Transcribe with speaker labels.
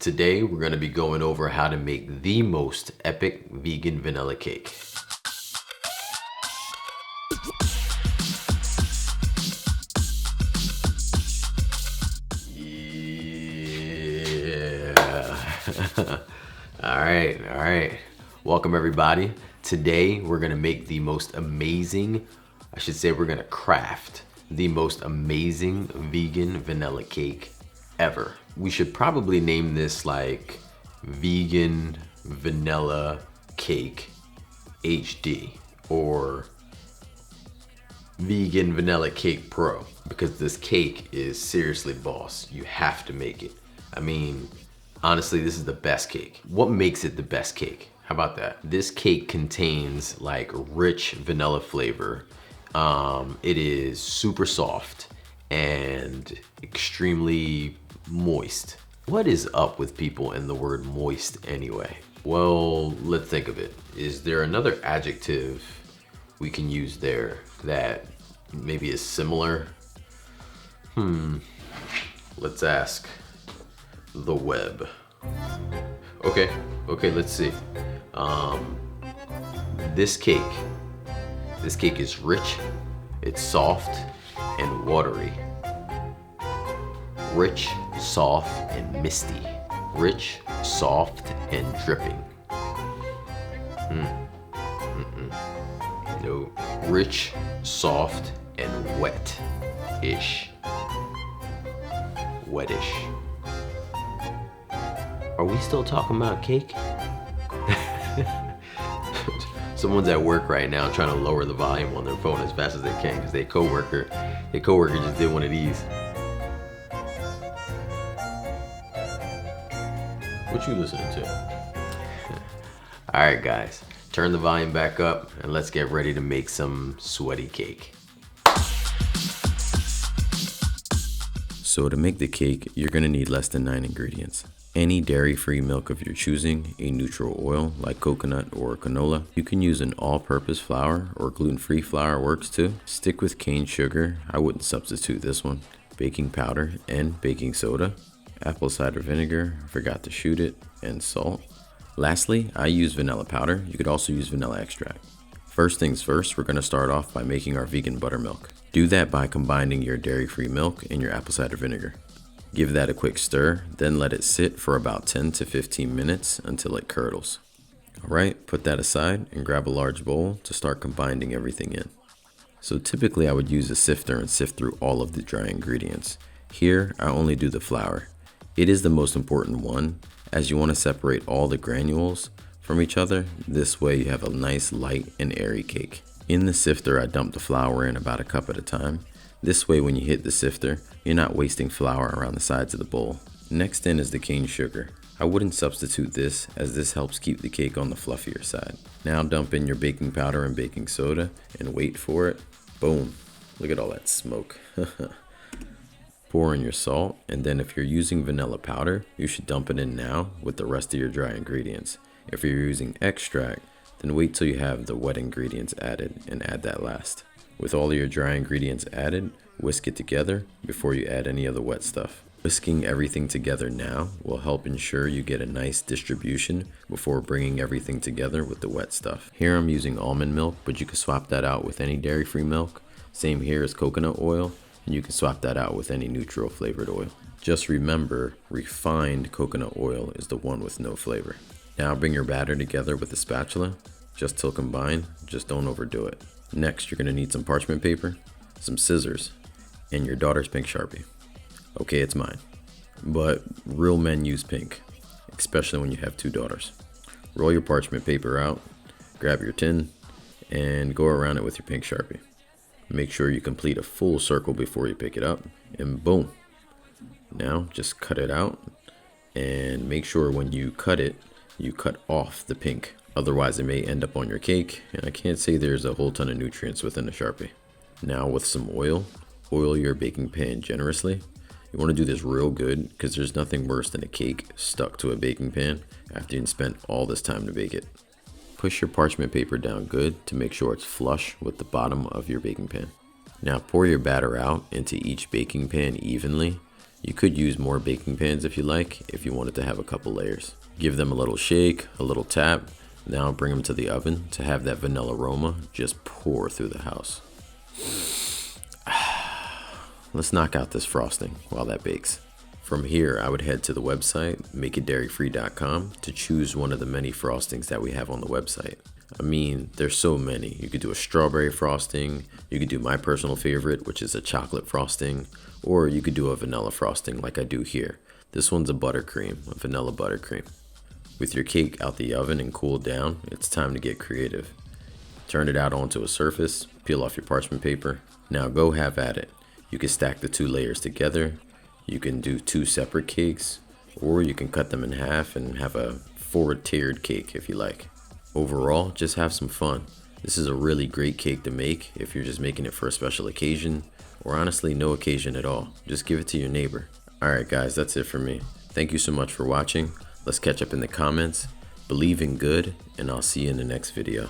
Speaker 1: Today we're going to be going over how to make the most epic vegan vanilla cake. Yeah. All right. Welcome everybody. Today we're going to make the most amazing, we're going to craft the most amazing vegan vanilla cake ever. We should probably name this like vegan vanilla cake HD or vegan vanilla cake pro, because this cake is seriously boss. You have to make it. I mean, honestly, this is the best cake. What makes it the best cake? How about that? This cake contains like rich vanilla flavor. It is super soft and extremely moist. What is up with people and the word moist anyway? Well, let's think of it. Is there another adjective we can use there that maybe is similar? Let's ask the web. Okay, let's see. This cake is rich, it's soft and watery. Rich, soft, and misty. Rich, soft, and dripping. No. Rich, soft, and wet-ish. Wettish. Are we still talking about cake? Someone's at work right now trying to lower the volume on their phone as fast as they can because their coworker just did one of these. What you listening to? All right, guys, turn the volume back up and let's get ready to make some sweaty cake.
Speaker 2: So to make the cake, you're gonna need less than 9 ingredients. Any dairy-free milk of your choosing, a neutral oil like coconut or canola. You can use an all-purpose flour or gluten-free flour works too. Stick with cane sugar, I wouldn't substitute this one. Baking powder and baking soda. Apple cider vinegar, forgot to shoot it, and salt. Lastly, I use vanilla powder. You could also use vanilla extract. First things first, we're gonna start off by making our vegan buttermilk. Do that by combining your dairy-free milk and your apple cider vinegar. Give that a quick stir, then let it sit for about 10 to 15 minutes until it curdles. Alright, put that aside and grab a large bowl to start combining everything in. So typically I would use a sifter and sift through all of the dry ingredients. Here, I only do the flour. It is the most important one, as you want to separate all the granules from each other. This way you have a nice light and airy cake. In the sifter, I dump the flour in about a cup at a time. This way when you hit the sifter, you're not wasting flour around the sides of the bowl. Next in is the cane sugar. I wouldn't substitute this, as this helps keep the cake on the fluffier side. Now dump in your baking powder and baking soda and wait for it. Boom. Look at all that smoke. Pour in your salt, and then if you're using vanilla powder, you should dump it in now with the rest of your dry ingredients. If you're using extract, then wait till you have the wet ingredients added and add that last. With all of your dry ingredients added, whisk it together before you add any of the wet stuff. Whisking everything together now will help ensure you get a nice distribution before bringing everything together with the wet stuff. Here I'm using almond milk, but you can swap that out with any dairy-free milk. Same here as coconut oil, and you can swap that out with any neutral flavored oil. Just remember, refined coconut oil is the one with no flavor. Now bring your batter together with a spatula, just till combined, just don't overdo it. Next, you're going to need some parchment paper, some scissors, and your daughter's pink Sharpie. Okay, it's mine, but real men use pink, especially when you have 2 daughters. Roll your parchment paper out, grab your tin, and go around it with your pink Sharpie. Make sure you complete a full circle before you pick it up, and boom. Now just cut it out, and make sure when you cut it, you cut off the pink. Otherwise it may end up on your cake, and I can't say there's a whole ton of nutrients within a Sharpie. Now with some oil your baking pan generously. You want to do this real good because there's nothing worse than a cake stuck to a baking pan after you've spent all this time to bake it. Push your parchment paper down good to make sure it's flush with the bottom of your baking pan. Now pour your batter out into each baking pan evenly You could use more baking pans if you like, if you wanted to have a couple layers. Give them a little shake, a little tap. Now bring them to the oven to have that vanilla aroma just pour through the house. Let's knock out this frosting while that bakes. From here, I would head to the website, makeitdairyfree.com, to choose one of the many frostings that we have on the website. I mean, there's so many. You could do a strawberry frosting, you could do my personal favorite, which is a chocolate frosting, or you could do a vanilla frosting like I do here. This one's a buttercream, a vanilla buttercream. With your cake out the oven and cooled down, it's time to get creative. Turn it out onto a surface, peel off your parchment paper. Now go have at it. You can stack the 2 layers together, you can do 2 separate cakes, or you can cut them in half and have a 4-tiered cake if you like. Overall, just have some fun. This is a really great cake to make if you're just making it for a special occasion, or honestly no occasion at all. Just give it to your neighbor. Alright guys, that's it for me. Thank you so much for watching. Let's catch up in the comments. Believe in good, and I'll see you in the next video.